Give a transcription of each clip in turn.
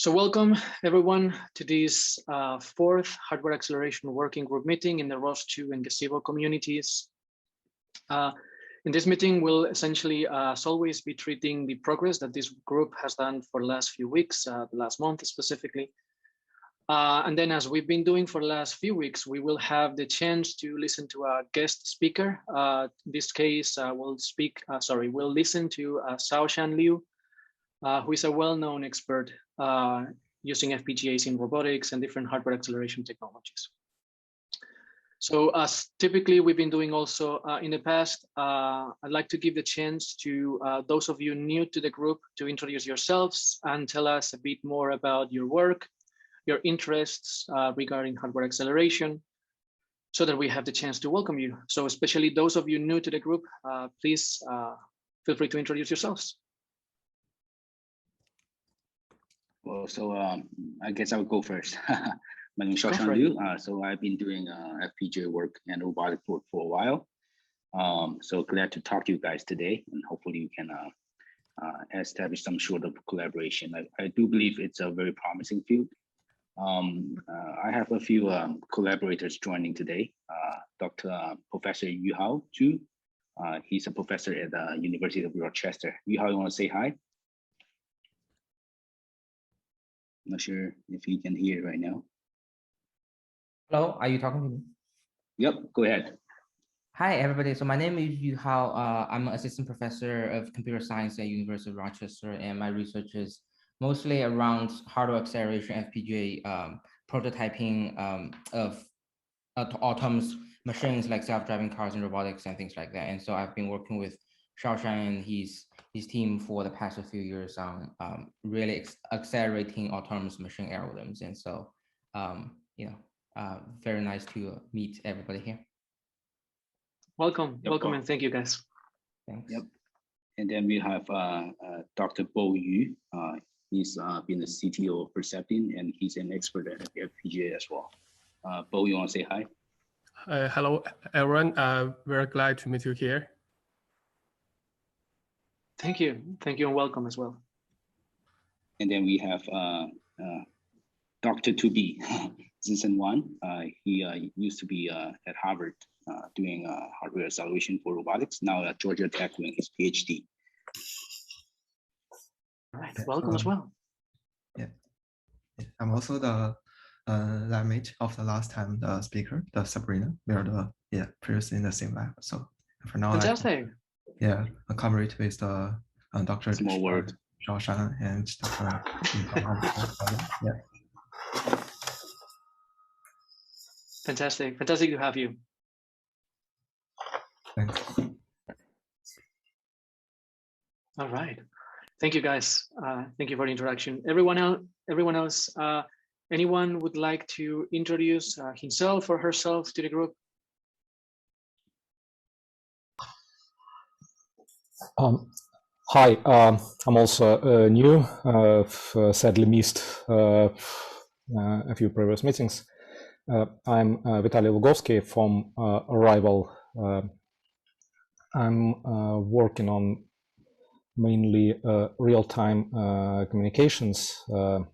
So welcome everyone to this fourth hardware acceleration working group meeting in the ROS2 and Gazebo communities. In this meeting, we'll essentially, as always, be treating the progress that this group has done for the last few weeks, the last month specifically. And then, as we've been doing for the last few weeks, we will have the chance to listen to a guest speaker. In this case, we'll listen to Shaoshan Liu, who is a well-known expert using FPGAs in robotics and different hardware acceleration technologies. So as typically we've been doing also in the past, I'd like to give the chance to those of you new to the group to introduce yourselves and tell us a bit more about your work, your interests regarding hardware acceleration, so that we have the chance to welcome you. So especially those of you new to the group, please feel free to introduce yourselves. Well, so I guess I'll go first. My name is Shaoshan Liu. So I've been doing FPGA work and robotic work for a while. So glad to talk to you guys today, and hopefully you can establish some sort of collaboration. I do believe it's a very promising field. I have a few collaborators joining today. Professor HAWG. He's a professor at the University of Rochester. HAWG, you want to say hi? I'm not sure if you can hear right now. Hello, are you talking to me? Yep, go ahead. Hi, everybody. So my name is HAWG. I'm an assistant professor of computer science at University of Rochester, and my research is mostly around hardware acceleration, FPGA prototyping of autonomous machines like self-driving cars and robotics and things like that. And so I've been working with Shaoshan and his team for the past few years on really accelerating autonomous machine algorithms. And so, very nice to meet everybody here. Welcome, welcome, and thank you, guys. Thanks. Yep. And then we have Dr. Bo Yu. He's been the CTO of PerceptIn, and he's an expert at FPGA as well. Bo, you want to say hi? Hello, everyone. Very glad to meet you here. Thank you, and welcome as well. And then we have Dr. 2B, Zinsen Wan. He used to be at Harvard doing hardware acceleration for robotics, now at Georgia Tech doing his PhD. All right, welcome as well. Yeah, I'm also the lab mate of the last time the speaker, the Sabrina. We are previously in the same lab. So for now, fantastic. I collaborate with the Dr. Small word. Shaoshan and Dr. Yeah. Fantastic to have you. Thanks. All right, thank you guys. Thank you for the introduction. Everyone else, anyone would like to introduce himself or herself to the group? Hi, I'm also new. Sadly missed a few previous meetings. I'm Vitaly Lugovsky from Arrival. I'm working on mainly real-time communications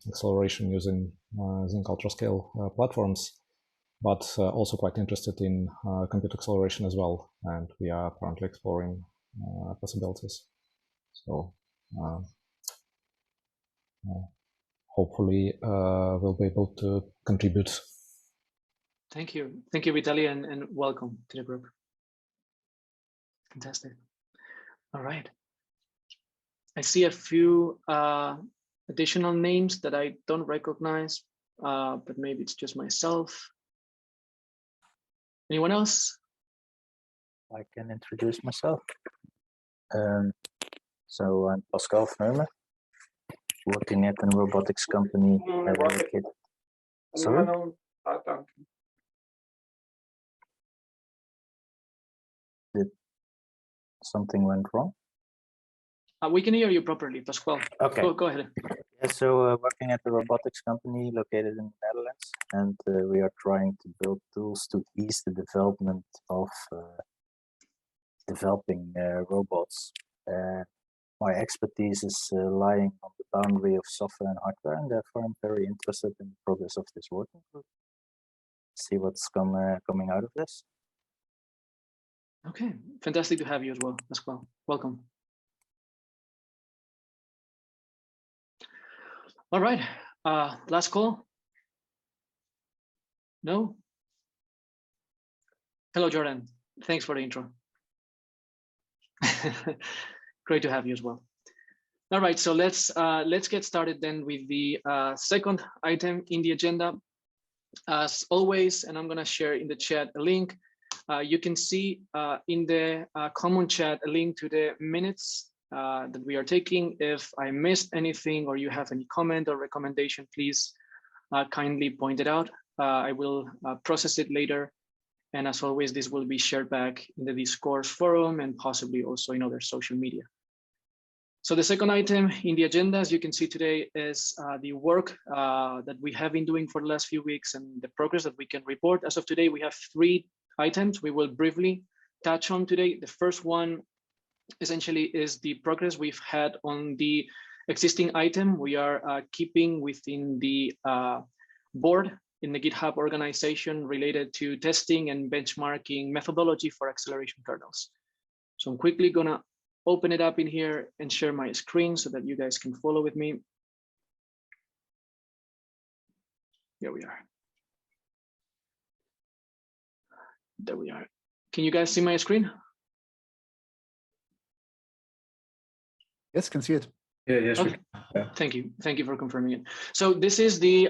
acceleration using Zinc ultra-scale platforms, but also quite interested in compute acceleration as well. And we are currently exploring possibilities. So hopefully we'll be able to contribute. Thank you, Vitaly, and welcome to the group. Fantastic. All right. I see a few additional names that I don't recognize, but maybe it's just myself. Anyone else? I can introduce myself. So I'm Pascal Vermeulen, working at a robotics company. Sorry? Did something went wrong? We can hear you properly, Pascal. Okay. Go ahead. Yeah, so working at a robotics company located in the Netherlands, and we are trying to build tools to ease the development of developing robots. my expertise is lying on the boundary of software and hardware, and therefore I'm very interested in the progress of this working group. See what's coming out of this. Okay, fantastic to have you as well. Welcome. All right, last call. No? Hello, Jordan. Thanks for the intro. Great to have you as well. All right, so let's get started then with the second item in the agenda. As always, and I'm gonna share in the chat a link. You can see in the common chat a link to the minutes that we are taking. If I missed anything or you have any comment or recommendation, please kindly point it out. I will process it later. And as always, this will be shared back in the discourse forum and possibly also in other social media. So the second item in the agenda, as you can see today, is the work that we have been doing for the last few weeks and the progress that we can report. As of today, we have 3 items we will briefly touch on today. The first one essentially is the progress we've had on the existing item we are keeping within the board in the GitHub organization related to testing and benchmarking methodology for acceleration kernels. So I'm quickly gonna open it up in here and share my screen so that you guys can follow with me. Here we are. There we are. Can you guys see my screen? Yes, can see it. Yeah, yes. Okay. Yeah. Thank you for confirming it. So this is the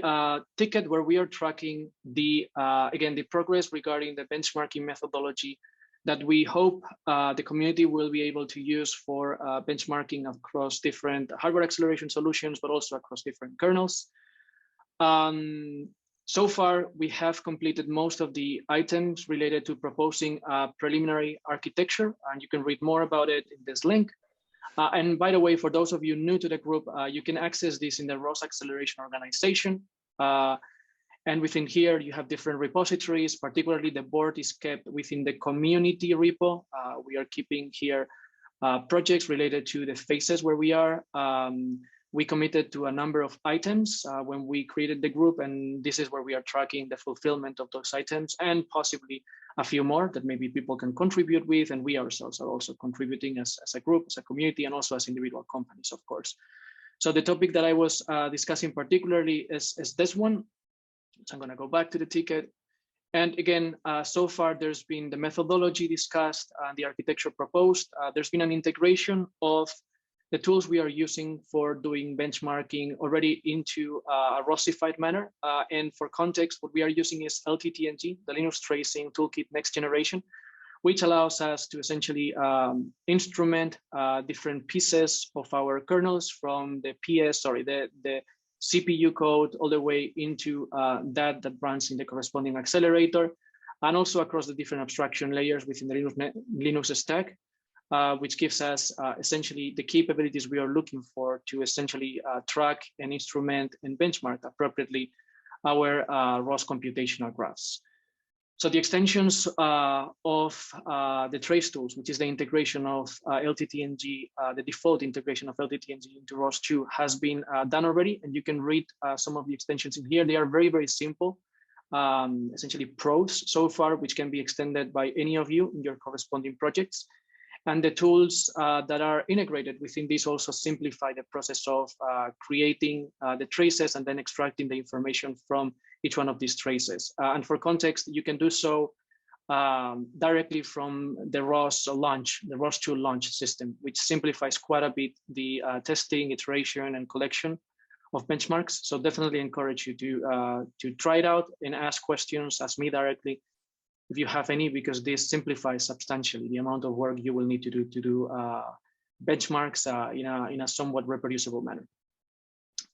ticket where we are tracking the again the progress regarding the benchmarking methodology that we hope the community will be able to use for benchmarking across different hardware acceleration solutions, but also across different kernels. So far, we have completed most of the items related to proposing a preliminary architecture, and you can read more about it in this link. And by the way, for those of you new to the group, you can access this in the ROS acceleration organization. And within here, you have different repositories, particularly the board is kept within the community repo. We are keeping here projects related to the phases where we are. We committed to a number of items when we created the group, and this is where we are tracking the fulfillment of those items and possibly a few more that maybe people can contribute with, and we ourselves are also contributing as a group, as a community, and also as individual companies, of course. So the topic that I was discussing particularly is this one. So I'm going to go back to the ticket. And again, so far there's been the methodology discussed and the architecture proposed. There's been an integration of the tools we are using for doing benchmarking already into a ROSified manner. And for context, what we are using is LTTNG, the Linux Tracing Toolkit Next Generation, which allows us to essentially instrument different pieces of our kernels from the the CPU code all the way into that runs in the corresponding accelerator, and also across the different abstraction layers within the Linux stack, which gives us essentially the capabilities we are looking for to essentially track and instrument and benchmark appropriately our ROS computational graphs. So the extensions of the trace tools, which is the integration of LTTNG, the default integration of LTTNG into ROS2 has been done already, and you can read some of the extensions in here. They are very, very simple, essentially pros so far, which can be extended by any of you in your corresponding projects. And the tools that are integrated within this also simplify the process of creating the traces and then extracting the information from each one of these traces. And for context, you can do so directly from the ROS launch, the ROS2 launch system, which simplifies quite a bit the testing, iteration, and collection of benchmarks. So definitely encourage you to try it out and ask questions, ask me directly if you have any, because this simplifies substantially the amount of work you will need to do benchmarks in a somewhat reproducible manner.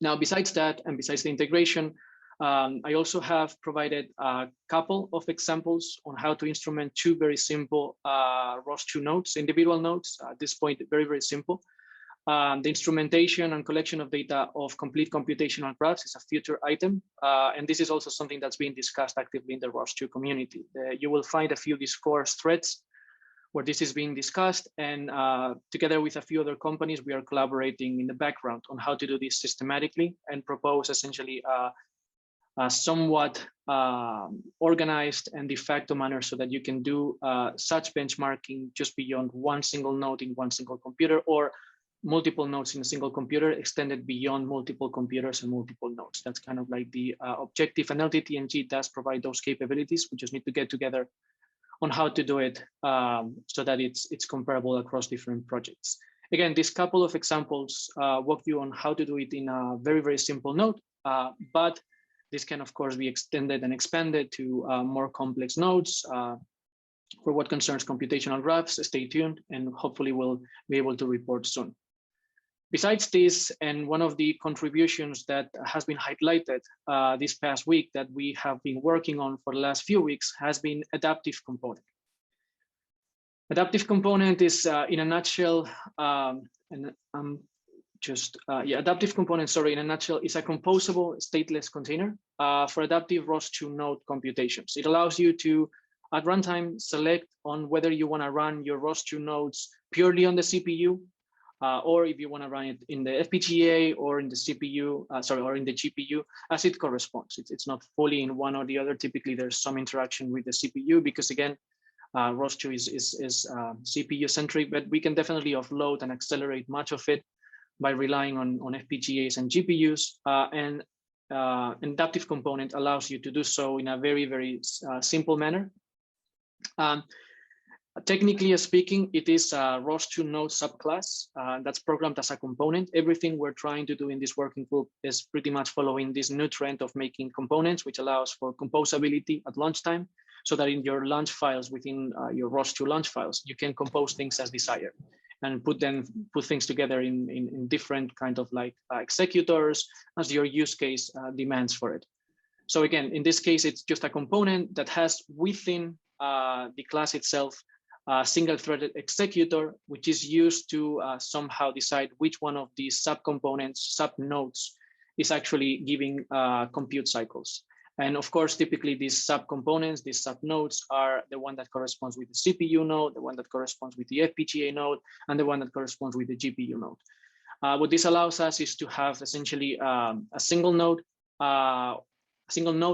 Now, besides that, and besides the integration, I also have provided a couple of examples on how to instrument 2 very simple ROS2 nodes, individual nodes. At this point, very, very simple. The instrumentation and collection of data of complete computational graphs is a future item. And this is also something that's being discussed actively in the ROS2 community. You will find a few discourse threads where this is being discussed. And together with a few other companies, we are collaborating in the background on how to do this systematically and propose essentially a somewhat organized and de facto manner so that you can do such benchmarking just beyond one single node in one single computer, or multiple nodes in a single computer extended beyond multiple computers and multiple nodes. That's kind of like the objective, and LTTNG does provide those capabilities. We just need to get together on how to do it so that it's comparable across different projects. Again, this couple of examples walk you on how to do it in a very, very simple node, but this can of course be extended and expanded to more complex nodes. For what concerns computational graphs, stay tuned, and hopefully we'll be able to report soon. Besides this, and one of the contributions that has been highlighted this past week that we have been working on for the last few weeks has been adaptive component. Adaptive component is in a nutshell, adaptive component, sorry, in a nutshell, is a composable stateless container for adaptive ROS2 node computations. It allows you to, at runtime, select on whether you want to run your ROS2 nodes purely on the CPU, or if you want to run it in the FPGA or in the CPU, or in the GPU, as it corresponds. It's not fully in one or the other. Typically, there's some interaction with the CPU because, again, ROS2 is CPU centric, but we can definitely offload and accelerate much of it by relying on FPGAs and GPUs. And adaptive component allows you to do so in a very, very simple manner. Technically speaking, it is a ROS2 node subclass that's programmed as a component. Everything we're trying to do in this working group is pretty much following this new trend of making components, which allows for composability at launch time, so that in your launch files, within your ROS2 launch files, you can compose things as desired and put things together in different kind of like executors as your use case demands for it. So again, in this case, it's just a component that has within the class itself a single-threaded executor, which is used to somehow decide which one of these subcomponents, subnodes, is actually giving compute cycles. And of course, typically these subcomponents, these subnodes are the one that corresponds with the CPU node, the one that corresponds with the FPGA node, and the one that corresponds with the GPU node. What this allows us is to have essentially a single node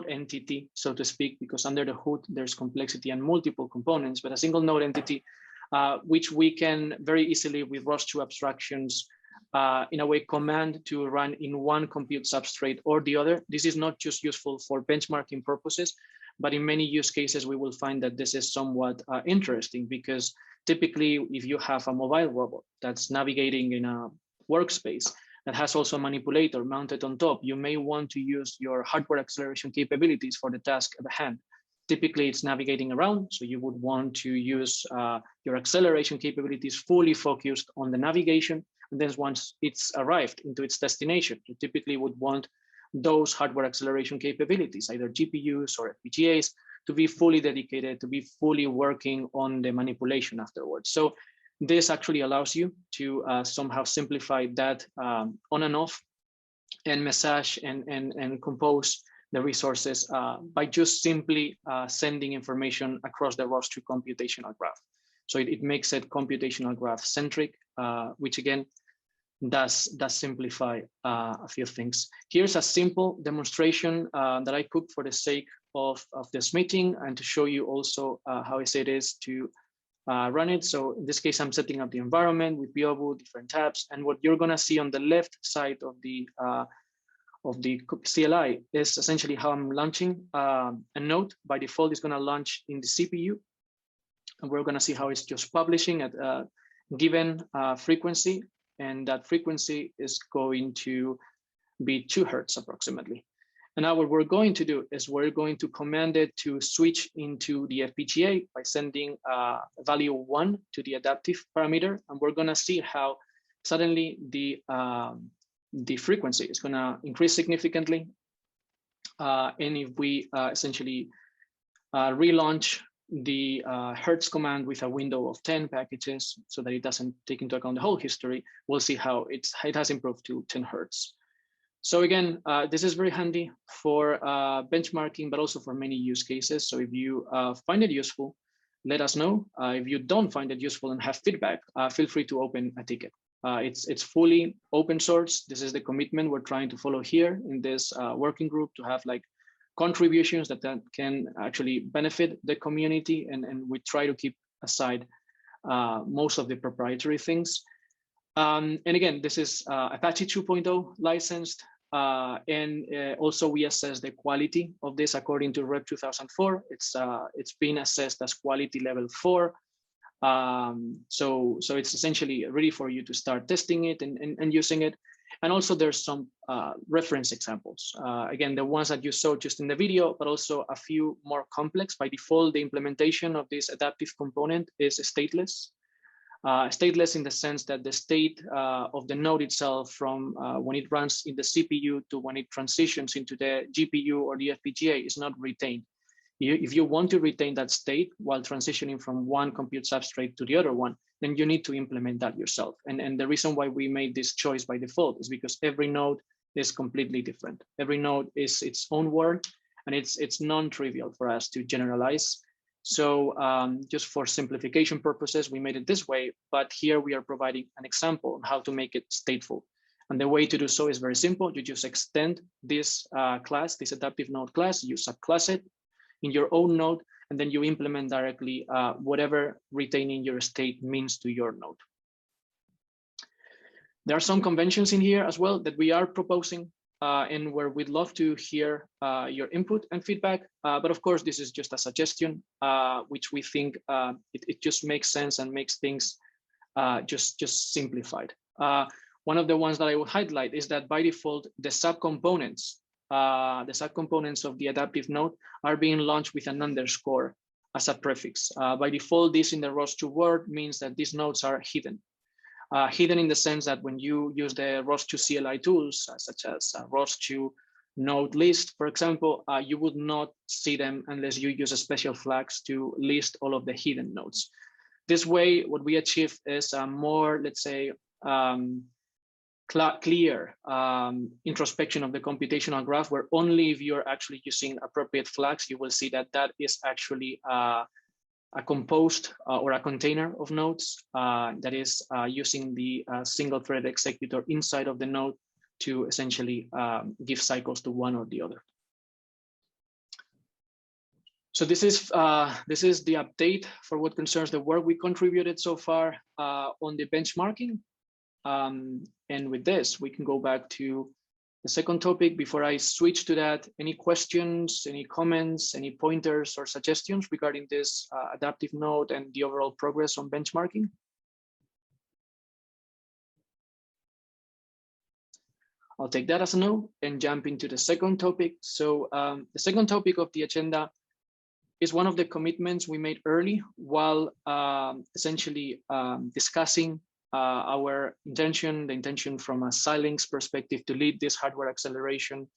entity, so to speak, because under the hood, there's complexity and multiple components, but a single node entity, which we can very easily with ROS2 abstractions, in a way, command to run in one compute substrate or the other. This is not just useful for benchmarking purposes, but in many use cases, we will find that this is somewhat interesting, because typically, if you have a mobile robot that's navigating in a workspace that has also a manipulator mounted on top, you may want to use your hardware acceleration capabilities for the task at hand. Typically, it's navigating around, so you would want to use your acceleration capabilities fully focused on the navigation. And then once it's arrived into its destination, you typically would want those hardware acceleration capabilities, either GPUs or FPGAs, to be fully dedicated, to be fully working on the manipulation afterwards. So this actually allows you to somehow simplify that on and off, and massage and compose the resources by just simply sending information across the ROS2 computational graph. So it makes it computational graph centric, which again does simplify a few things. Here's a simple demonstration that I cooked for the sake of this meeting, and to show you also how easy it is to run it. So in this case, I'm setting up the environment with Biobu, different tabs, and what you're gonna see on the left side of the CLI is essentially how I'm launching a node. By default, it's gonna launch in the CPU, and we're gonna see how it's just publishing at a given frequency, and that frequency is going to be 2 Hertz approximately. And now what we're going to do is we're going to command it to switch into the FPGA by sending value 1 to the adaptive parameter, and we're gonna see how suddenly the frequency is gonna increase significantly. And if we essentially relaunch the Hertz command with a window of 10 packages so that it doesn't take into account the whole history, we'll see how it has improved to 10 Hertz. So again, this is very handy for benchmarking, but also for many use cases. So if you find it useful, let us know. If you don't find it useful and have feedback, feel free to open a ticket. It's fully open source. This is the commitment we're trying to follow here in this working group, to have like contributions that can actually benefit the community, and we try to keep aside most of the proprietary things. And again, this is Apache 2.0 licensed, and also we assess the quality of this according to Rep 2004. It's been assessed as quality level 4. So it's essentially ready for you to start testing it and using it. And also there's some reference examples. Again, the ones that you saw just in the video, but also a few more complex. By default, the implementation of this adaptive component is stateless. Stateless in the sense that the state of the node itself, from when it runs in the CPU to when it transitions into the GPU or the FPGA, is not retained. If you want to retain that state while transitioning from one compute substrate to the other one, then you need to implement that yourself. And the reason why we made this choice by default is because every node is completely different. Every node is its own world, and it's non-trivial for us to generalize. So just for simplification purposes, we made it this way, but here we are providing an example on how to make it stateful. And the way to do so is very simple. You just extend this class, this adaptive node class, you subclass it in your own node, and then you implement directly whatever retaining your state means to your node. There are some conventions in here as well that we are proposing, and where we'd love to hear your input and feedback. But of course, this is just a suggestion, which we think it just makes sense and makes things just simplified. One of the ones that I would highlight is that by default, the subcomponents of the adaptive node are being launched with an underscore as a prefix. By default, this in the ROS2 world means that these nodes are hidden. Hidden in the sense that when you use the ROS2 CLI tools, such as ROS2 node list, for example, you would not see them unless you use a special flags to list all of the hidden nodes. This way, what we achieve is a more, let's say, clear introspection of the computational graph, where only if you're actually using appropriate flags, you will see that that is actually a composed or a container of nodes that is using the single thread executor inside of the node to essentially give cycles to one or the other. So this is the update for what concerns the work we contributed so far on the benchmarking. And with this, we can go back to the second topic. Before I switch to that, any questions, any comments, any pointers or suggestions regarding this adaptive node and the overall progress on benchmarking? I'll take that as a no and jump into the second topic. So the second topic of the agenda is one of the commitments we made early while essentially discussing our intention, the intention from a Xilinx perspective to lead this hardware acceleration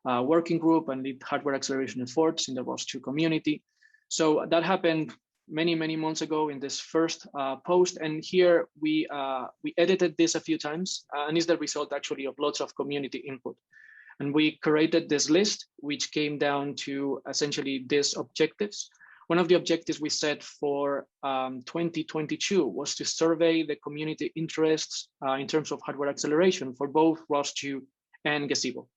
working group and lead hardware acceleration efforts in the ROS2 community. So that happened many months ago in this first post, and here we edited this a few times, and is the result actually of lots of community input. And we created this list, which came down to essentially these objectives. One of the objectives we set for 2022 was to survey the community interests in terms of hardware acceleration for both ROS2 and Gazebo.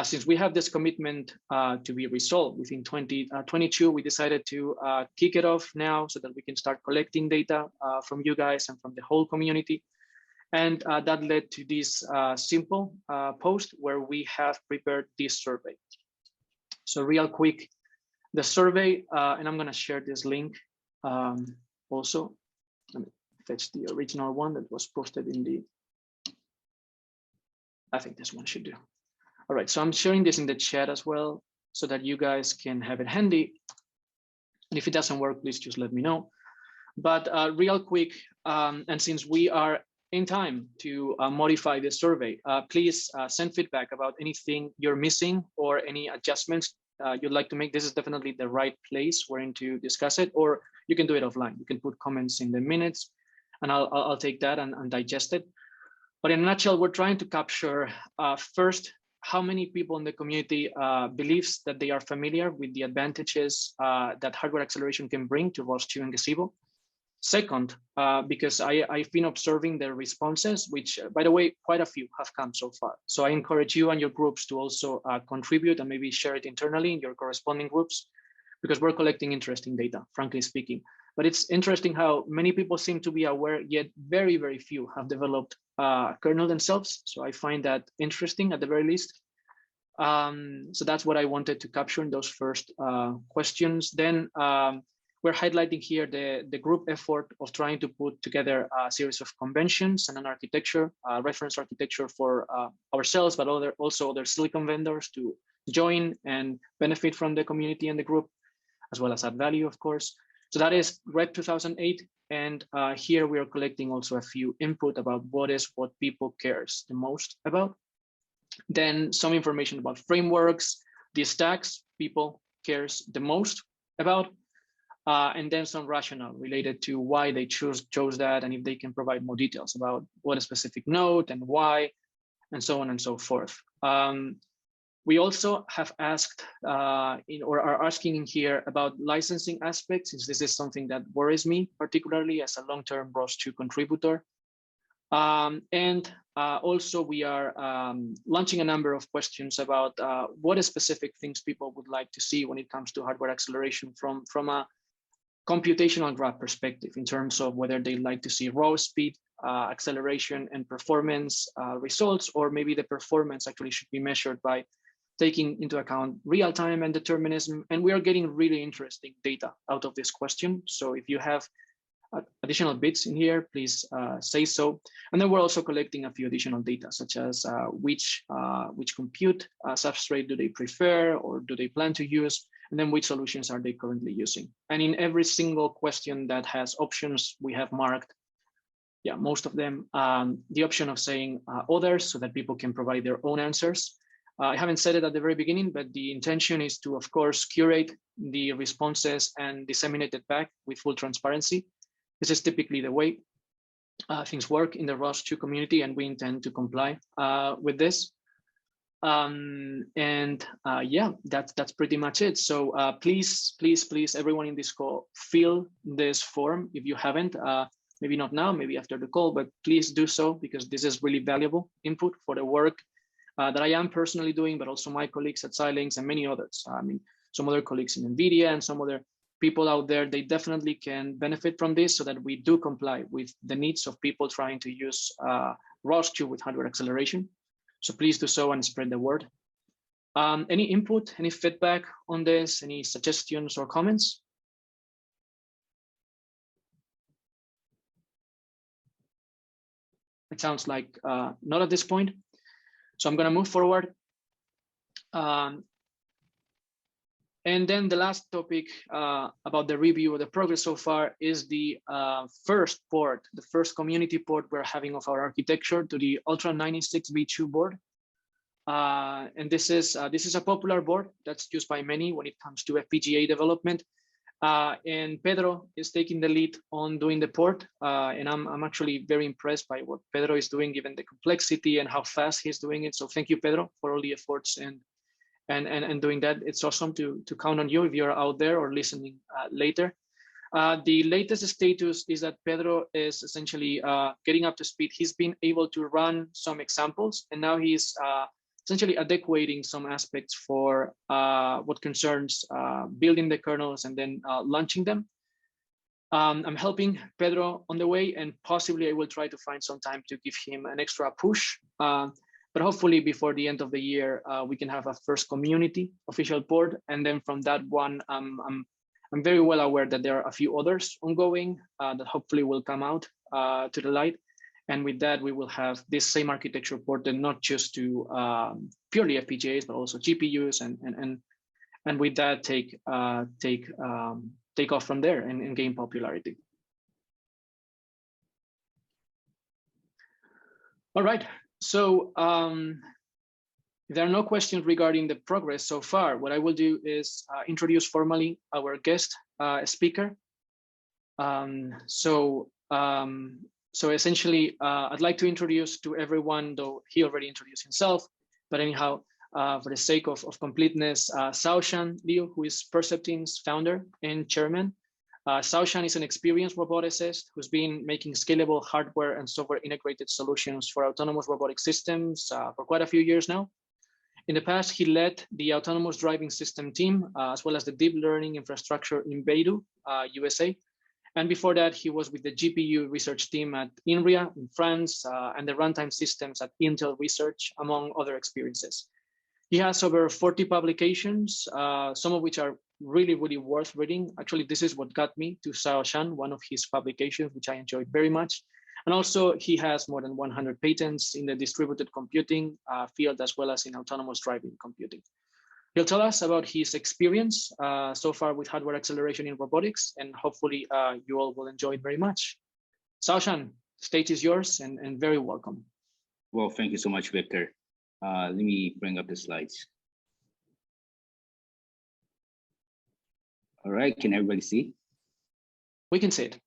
Since we have this commitment to be resolved within 2022, we decided to kick it off now so that we can start collecting data from you guys and from the whole community. And that led to this simple post where we have prepared this survey. So real quick, the survey, and I'm going to share this link also. Let me fetch the original one that was posted in the, I think this one should do. All right, so I'm sharing this in the chat as well so that you guys can have it handy. And if it doesn't work, please just let me know. But real quick, and since we are in time to modify the survey, please send feedback about anything you're missing or any adjustments you'd like to make. This is definitely the right place wherein to discuss it, or you can do it offline. You can put comments in the minutes and I'll take that and digest it. But in a nutshell, we're trying to capture first how many people in the community believes that they are familiar with the advantages that hardware acceleration can bring to ROS2 and Gazebo. Second, because I've been observing their responses, which, by the way, quite a few have come so far. So I encourage you and your groups to also contribute and maybe share it internally in your corresponding groups, because we're collecting interesting data, frankly speaking. But it's interesting how many people seem to be aware, yet very, very few have developed kernel themselves. So I find that interesting at the very least. So that's what I wanted to capture in those first questions. Then we're highlighting here the group effort of trying to put together a series of conventions and an architecture, reference architecture for ourselves, but also other silicon vendors to join and benefit from the community and the group, as well as add value, of course. So that is REP 2008. And here we are collecting also a few input about what people cares the most about. Then some information about frameworks, the stacks people cares the most about, and then some rationale related to why they chose that, and if they can provide more details about what a specific node and why, and so on and so forth. We also have asked or are asking in here about licensing aspects, since this is something that worries me, particularly as a long-term ROS2 contributor. Also we are launching a number of questions about what specific things people would like to see when it comes to hardware acceleration from a computational graph perspective, in terms of whether they like to see raw speed, acceleration and performance results, or maybe the performance actually should be measured by taking into account real time and determinism. And we are getting really interesting data out of this question. So if you have additional bits in here, please say so. And then we're also collecting a few additional data, such as which compute substrate do they prefer or do they plan to use, and then which solutions are they currently using. And in every single question that has options, we have marked, yeah, most of them, the option of saying others, so that people can provide their own answers. I haven't said it at the very beginning, but the intention is to, of course, curate the responses and disseminate it back with full transparency. This is typically the way things work in the ROS2 community, and we intend to comply with this. Yeah, that's pretty much it. So please, everyone in this call, fill this form if you haven't. Maybe not now, maybe after the call, but please do so, because this is really valuable input for the work that I am personally doing, but also my colleagues at Xilinx and many others. I mean, some other colleagues in NVIDIA and some other people out there, they definitely can benefit from this, so that we do comply with the needs of people trying to use ROS2 with hardware acceleration. So please do so and spread the word. Any input, any feedback on this, any suggestions or comments? It sounds like not at this point. So I'm going to move forward. And then the last topic about the review of the progress so far is the first port, the first community port we're having of our architecture to the Ultra 96V2 board. And this is a popular board that's used by many when it comes to FPGA development. And Pedro is taking the lead on doing the port. And I'm actually very impressed by what Pedro is doing, given the complexity and how fast he's doing it. So thank you, Pedro, for all the efforts and doing that. It's awesome to count on you if you're out there or listening later. The latest status is that Pedro is essentially getting up to speed. He's been able to run some examples, and now he's essentially adequating some aspects for what concerns building the kernels and then launching them. I'm helping Pedro on the way, and possibly I will try to find some time to give him an extra push. But hopefully before the end of the year, we can have a first community official board. And then from that one, I'm very well aware that there are a few others ongoing that hopefully will come out to the light. And with that, we will have this same architecture ported not just to purely FPGAs, but also GPUs, and with that take off from there and gain popularity. All right. So if there are no questions regarding the progress so far, what I will do is introduce formally our guest speaker. So essentially, I'd like to introduce to everyone, though he already introduced himself, but anyhow, For the sake of completeness, Shaoshan Liu, who is PerceptIn's founder and chairman. Shaoshan is an experienced roboticist who's been making scalable hardware and software integrated solutions for autonomous robotic systems for quite a few years now. In the past, he led the autonomous driving system team, as well as the deep learning infrastructure in Beidou, USA. And before that, he was with the GPU research team at INRIA in France and the runtime systems at Intel Research, among other experiences. He has over 40 publications, some of which are really, really worth reading. Actually, this is what got me to Shaoshan, one of his publications, which I enjoyed very much. And also, he has more than 100 patents in the distributed computing field, as well as in autonomous driving computing. He'll tell us about his experience so far with hardware acceleration in robotics, and hopefully you all will enjoy it very much. Shaoshan, stage is yours and very welcome. Well, thank you so much, Victor. Let me bring up the slides. All right, can everybody see? We can see it.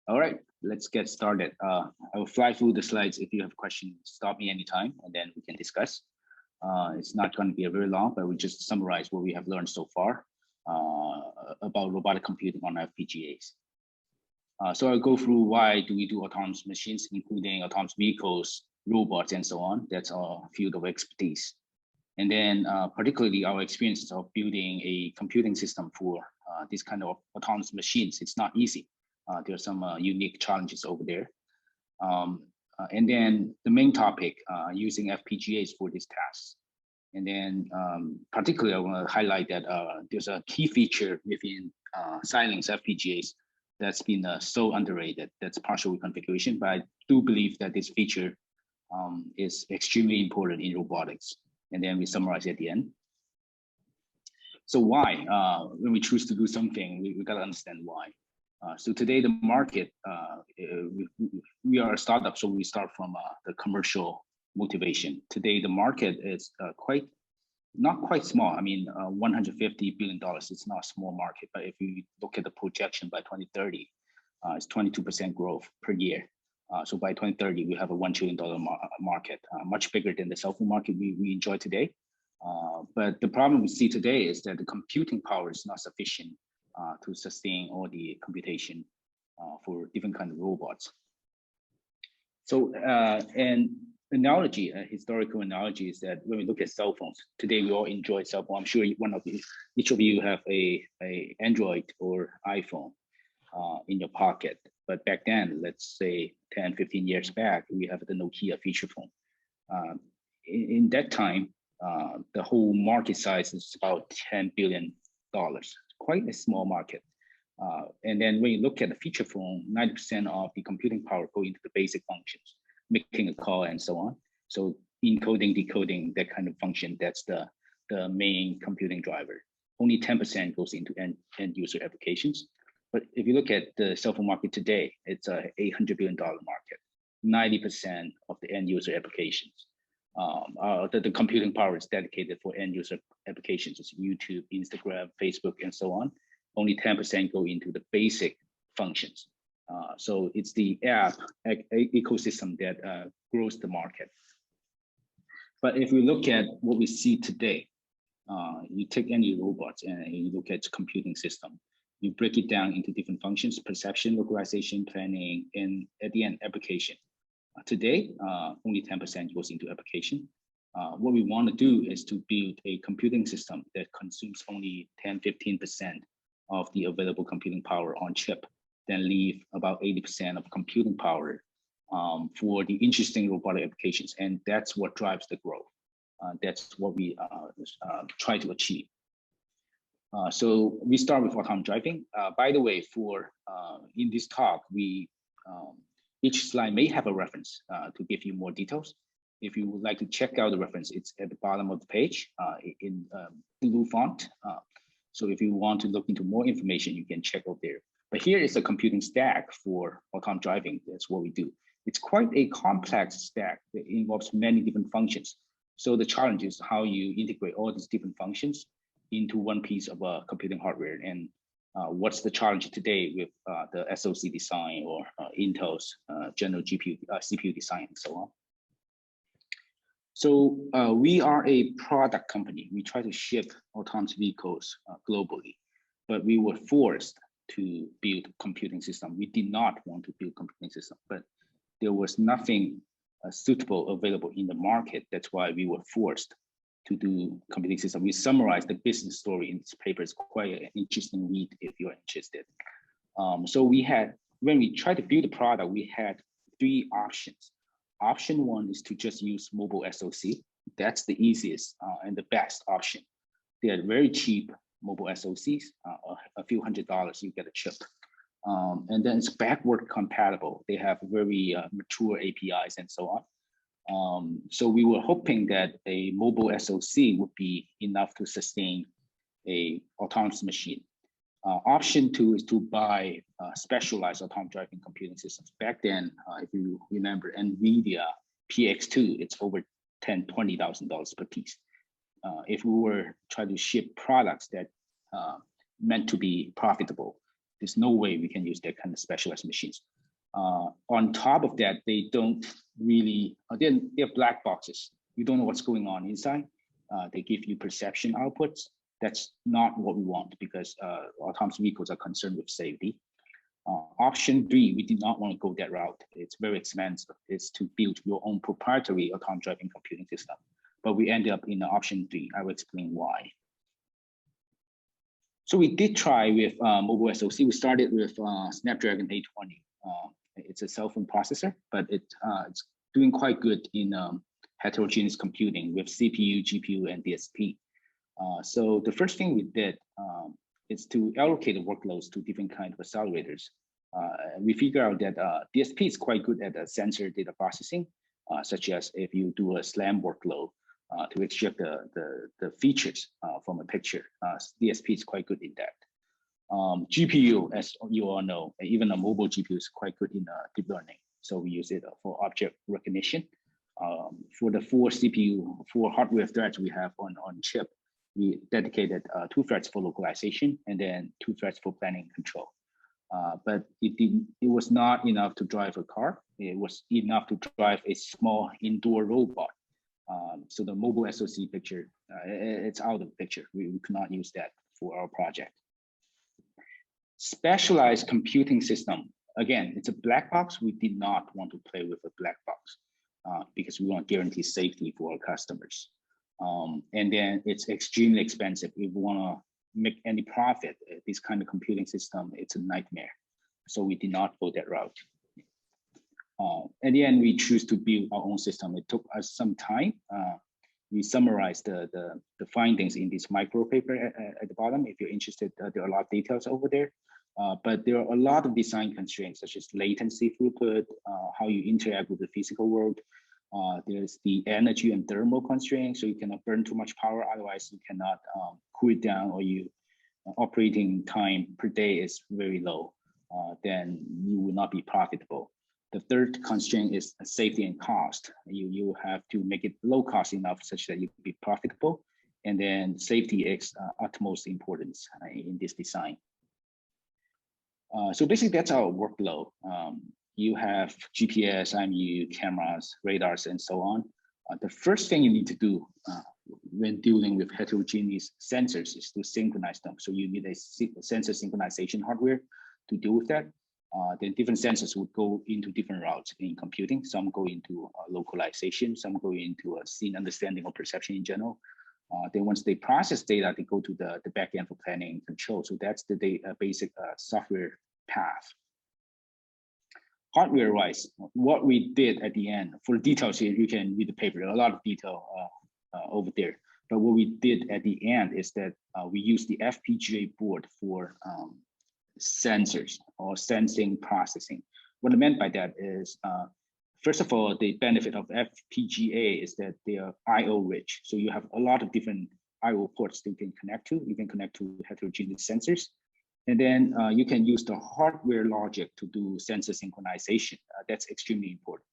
All right, let's get started. I will fly through the slides. If you have questions, stop me anytime, and then we can discuss. It's not going to be very long, but we just summarize what we have learned so far about robotic computing on FPGAs. So I'll go through why do we do autonomous machines, including autonomous vehicles, robots, and so on. That's our field of expertise. And then particularly our experiences of building a computing system for this kind of autonomous machines. It's not easy. There are some unique challenges over there. And then the main topic, using FPGAs for this task. And then particularly I want to highlight that there's a key feature within Xilinx FPGAs that's been so underrated. That's partial reconfiguration, but I do believe that this feature is extremely important in robotics. And then we summarize at the end. So why? When we choose to do something, we got to understand why. So today the market, we are a startup, so we start from the commercial motivation. Today the market is not quite small. I mean, $150 billion, it's not a small market, but if you look at the projection by 2030, it's 22% growth per year. So by 2030, we have a $1 trillion market, much bigger than the cell phone market we enjoy today. But the problem we see today is that the computing power is not sufficient to sustain all the computation for different kind of robots. So an analogy, a historical analogy is that when we look at cell phones, today we all enjoy cell phone. I'm sure each of you have a Android or iPhone in your pocket. But back then, let's say 10, 15 years back, we have the Nokia feature phone. In that time, the whole market size is about $10 billion. Quite a small market. And then when you look at the feature phone, 90% of the computing power go into the basic functions, making a call and so on. So encoding, decoding, that kind of function, that's the main computing driver. Only 10% goes into end user applications. But if you look at the cell phone market today, it's a $800 billion market. 90% of the end user applications. The computing power is dedicated for end user applications. It's YouTube, Instagram, Facebook, and so on. Only 10% go into the basic functions. So it's the app ecosystem that grows the market. But if we look at what we see today, you take any robots and you look at the computing system, you break it down into different functions: perception, localization, planning, and at the end, application. Today, only 10% goes into application. What we want to do is to build a computing system that consumes only 10–15% of the available computing power on chip, then leave about 80% of computing power for the interesting robotic applications. And that's what drives the growth. That's what we try to achieve. So we start with autonomous driving. By the way, for in this talk, each slide may have a reference to give you more details. If you would like to check out the reference, it's at the bottom of the page in blue font. So if you want to look into more information, you can check out there. But here is a computing stack for autonomous driving. That's what we do. It's quite a complex stack that involves many different functions. So the challenge is how you integrate all these different functions into one piece of computing hardware. And what's the challenge today with the SoC design or Intel's general CPU design and so on. So we are a product company. We try to ship autonomous vehicles globally, but we were forced to build a computing system. We did not want to build a computing system, but there was nothing suitable available in the market. That's why we were forced to do computing system. We summarize the business story in this paper. It's quite an interesting read if you're interested. So when we tried to build a product, we had 3 options. Option 1 is to just use mobile SoC. That's the easiest and the best option. They are very cheap mobile SoCs, a few $100s, you get a chip. And then it's backward compatible. They have very mature APIs and so on. So we were hoping that a mobile SoC would be enough to sustain a autonomous machine. Option 2 is to buy specialized autonomous driving computing systems. Back then, if you remember, NVIDIA PX2, it's over $10,000, $20,000 per piece. If we were trying to ship products that meant to be profitable, there's no way we can use that kind of specialized machines. On top of that, they don't really, they have black boxes. You don't know what's going on inside. They give you perception outputs. That's not what we want because autonomous vehicles are concerned with safety. Option 3, we did not want to go that route. It's very expensive. It's to build your own proprietary autonomous driving computing system. But we ended up in option 3. I will explain why. So we did try with mobile SoC. We started with Snapdragon 820. It's a cell phone processor, but it's doing quite good in heterogeneous computing with CPU, GPU, and DSP. So the first thing we did is to allocate the workloads to different kinds of accelerators. We figure out that DSP is quite good at sensor data processing, such as if you do a SLAM workload to extract the features from a picture. DSP is quite good in that. GPU, as you all know, even a mobile GPU is quite good in deep learning. So we use it for object recognition. For the 4 CPU, 4 hardware threads we have on chip, we dedicated 2 threads for localization and then 2 threads for planning and control. But it was not enough to drive a car. It was enough to drive a small indoor robot. So the mobile SoC picture, it's out of the picture. We could not use that for our project. Specialized computing system. Again, it's a black box. We did not want to play with a black box because we want to guarantee safety for our customers. And then it's extremely expensive. If we want to make any profit, this kind of computing system, it's a nightmare. So we did not go that route. In the end, we choose to build our own system. It took us some time. We summarized the findings in this micro paper at the bottom. If you're interested, there are a lot of details over there. But there are a lot of design constraints, such as latency, throughput, how you interact with the physical world. There's the energy and thermal constraints, so you cannot burn too much power, otherwise you cannot cool it down, or you operating time per day is very low, then you will not be profitable. The third constraint is safety and cost. You have to make it low cost enough such that you can be profitable, and then safety is utmost importance in this design. So basically that's our workflow. You have GPS, IMU, cameras, radars, and so on. The first thing you need to do when dealing with heterogeneous sensors is to synchronize them. So you need a sensor synchronization hardware to deal with that. Then different sensors would go into different routes in computing. Some go into localization, some go into a scene understanding or perception in general. Then once they process data, they go to the backend for planning and control. So that's the basic software path. Hardware-wise, what we did at the end, for details here, you can read the paper, a lot of detail over there. But what we did at the end is that we used the FPGA board for sensors or sensing processing. What I meant by that is, first of all, the benefit of FPGA is that they are I/O rich. So you have a lot of different I/O ports that you can connect to. You can connect to heterogeneous sensors. And then you can use the hardware logic to do sensor synchronization. That's extremely important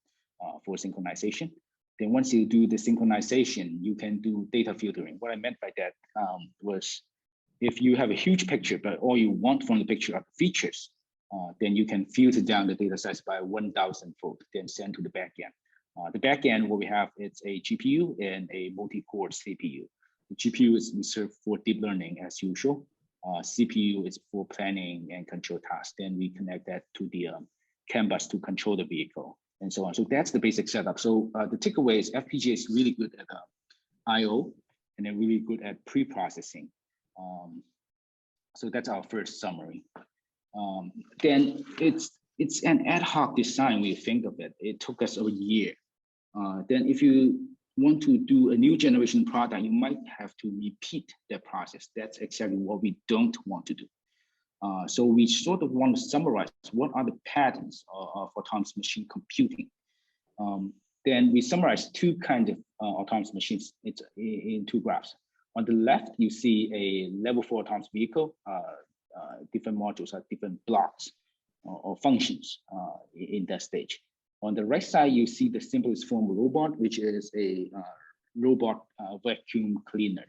for synchronization. Then once you do the synchronization, you can do data filtering. What I meant by that was if you have a huge picture, but all you want from the picture are features, then you can filter down the data size by 1,000-fold, then send to the backend. The backend, what we have, it's a GPU and a multi-core CPU. The GPU is reserved for deep learning as usual. CPU is for planning and control tasks. Then we connect that to the CAN bus to control the vehicle and so on. So that's the basic setup. So the takeaway is FPGA is really good at I/O and then really good at pre-processing. So that's our first summary. Then it's an ad hoc design when you think of it. It took us a year. Then if you want to do a new generation product, you might have to repeat that process. That's exactly what we don't want to do. So we sort of want to summarize what are the patterns of autonomous machine computing. Then we summarize two kinds of autonomous machines. It's in two graphs. On the left, you see a level 4 autonomous vehicle. Different modules have different blocks or functions in that stage. On the right side, you see the simplest form of robot, which is a robot vacuum cleaner.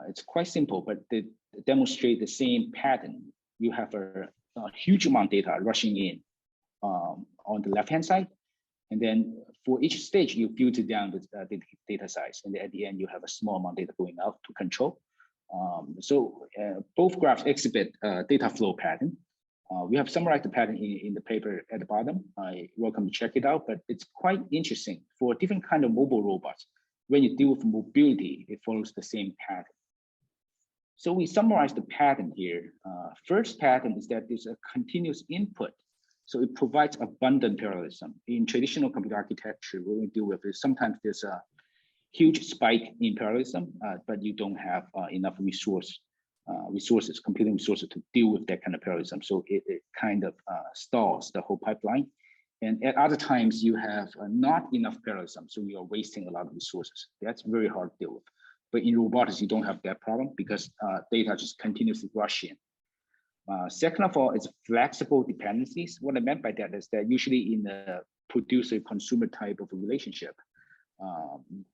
It's quite simple, but they demonstrate the same pattern. You have a huge amount of data rushing in on the left-hand side. And then for each stage, you filter down the data size. And at the end, you have a small amount of data going out to control. So both graphs exhibit data flow pattern. We have summarized the pattern in the paper at the bottom. I welcome to check it out, but it's quite interesting. For different kind of mobile robots, when you deal with mobility, it follows the same pattern. So we summarize the pattern here. First pattern is that there's a continuous input. So it provides abundant parallelism. In traditional computer architecture, what we deal with is sometimes there's a huge spike in parallelism, but you don't have enough computing resources to deal with that kind of parallelism. So it kind of stalls the whole pipeline. And at other times you have not enough parallelism. So you are wasting a lot of resources. That's very hard to deal with. But in robotics, you don't have that problem because data just continuously rush in. Second of all, it's flexible dependencies. What I meant by that is that usually in a producer-consumer type of a relationship,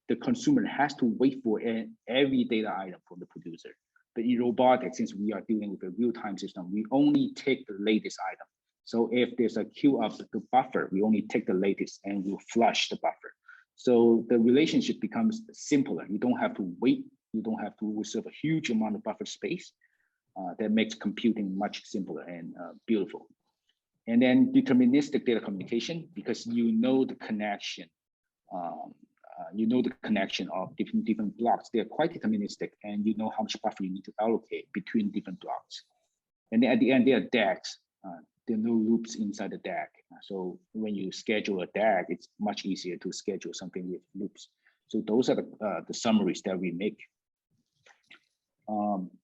the consumer has to wait for every data item from the producer. But in robotics, since we are dealing with a real-time system, we only take the latest item. So if there's a queue of the buffer, we only take the latest and we'll flush the buffer. So the relationship becomes simpler. You don't have to wait. You don't have to reserve a huge amount of buffer space. That makes computing much simpler and beautiful. And then deterministic data communication, because you know the connection. Of different blocks. They're quite deterministic, and you know how much buffer you need to allocate between different blocks. And then at the end, there are DAGs. There are no loops inside the DAG. So when you schedule a DAG, it's much easier to schedule something with loops. So those are the summaries that we make.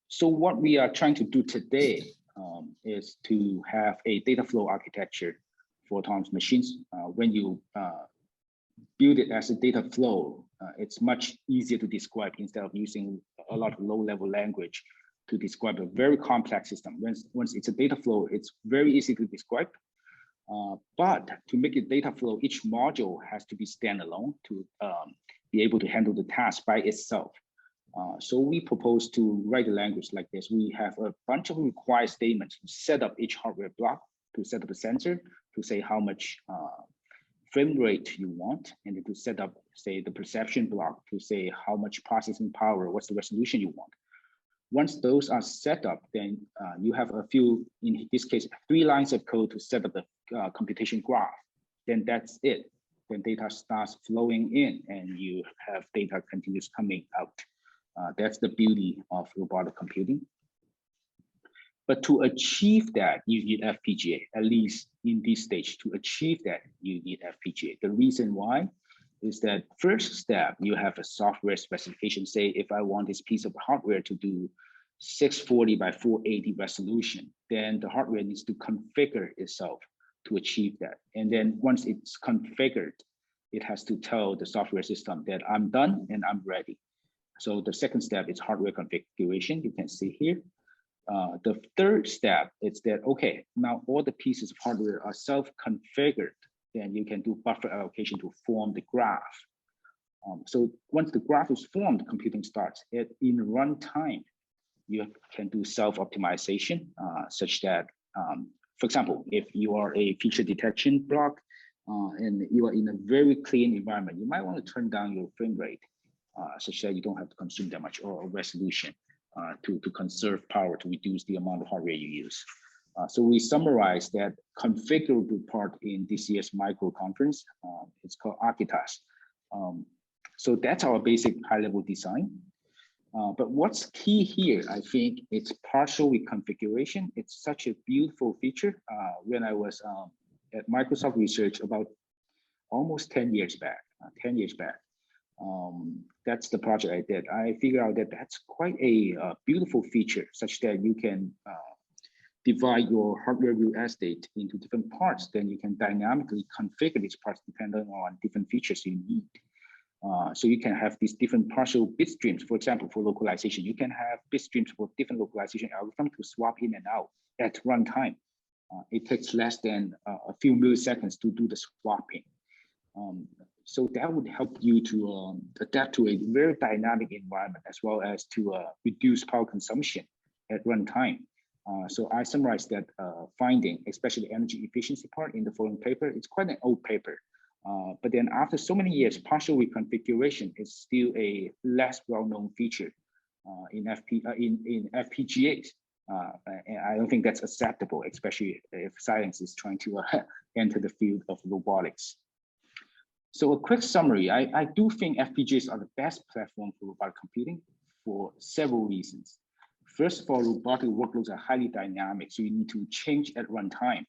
So what we are trying to do today is to have a data flow architecture for autonomous machines. When you build it as a data flow, it's much easier to describe instead of using a lot of low-level language to describe a very complex system. Once it's a data flow, it's very easy to describe. But to make it data flow, each module has to be standalone to be able to handle the task by itself. So we propose to write a language like this. We have a bunch of required statements to set up each hardware block, to set up a sensor, to say how much frame rate you want, and then to set up, say, the perception block to say how much processing power, what's the resolution you want. Once those are set up, then you have a few, in this case, 3 lines of code to set up the computation graph. Then that's it. Then data starts flowing in and you have data continues coming out. That's the beauty of robotic computing. But to achieve that, you need FPGA, at least in this stage. To achieve that, you need FPGA. The reason why is that first step, you have a software specification. Say, if I want this piece of hardware to do 640 by 480 resolution, then the hardware needs to configure itself to achieve that. And then once it's configured, it has to tell the software system that I'm done and I'm ready. So the second step is hardware configuration. You can see here. The third step is that, okay, now all the pieces of hardware are self-configured, then you can do buffer allocation to form the graph. So once the graph is formed, computing starts. In runtime, you can do self-optimization such that, for example, if you are a feature detection block, and you are in a very clean environment, you might want to turn down your frame rate such that you don't have to consume that much or resolution to conserve power, to reduce the amount of hardware you use. So we summarize that configurable part in this year's micro conference. It's called Architas. So that's our basic high-level design. But what's key here, I think, it's partial reconfiguration. It's such a beautiful feature. When I was at Microsoft Research about almost 10 years back, that's the project I did. I figured out that that's quite a beautiful feature, such that you can divide your hardware real estate into different parts. Then you can dynamically configure these parts depending on different features you need. So you can have these different partial bit streams. For example, for localization, you can have bit streams for different localization algorithms to swap in and out at runtime. It takes less than a few milliseconds to do the swapping. So that would help you to adapt to a very dynamic environment, as well as to reduce power consumption at runtime. So I summarized that finding, especially energy efficiency part, in the following paper. It's quite an old paper. But then after so many years, partial reconfiguration is still a less well-known feature in FPGAs. And I don't think that's acceptable, especially if science is trying to enter the field of robotics. So a quick summary, I do think FPGAs are the best platform for robotic computing for several reasons. First of all, robotic workloads are highly dynamic, so you need to change at runtime.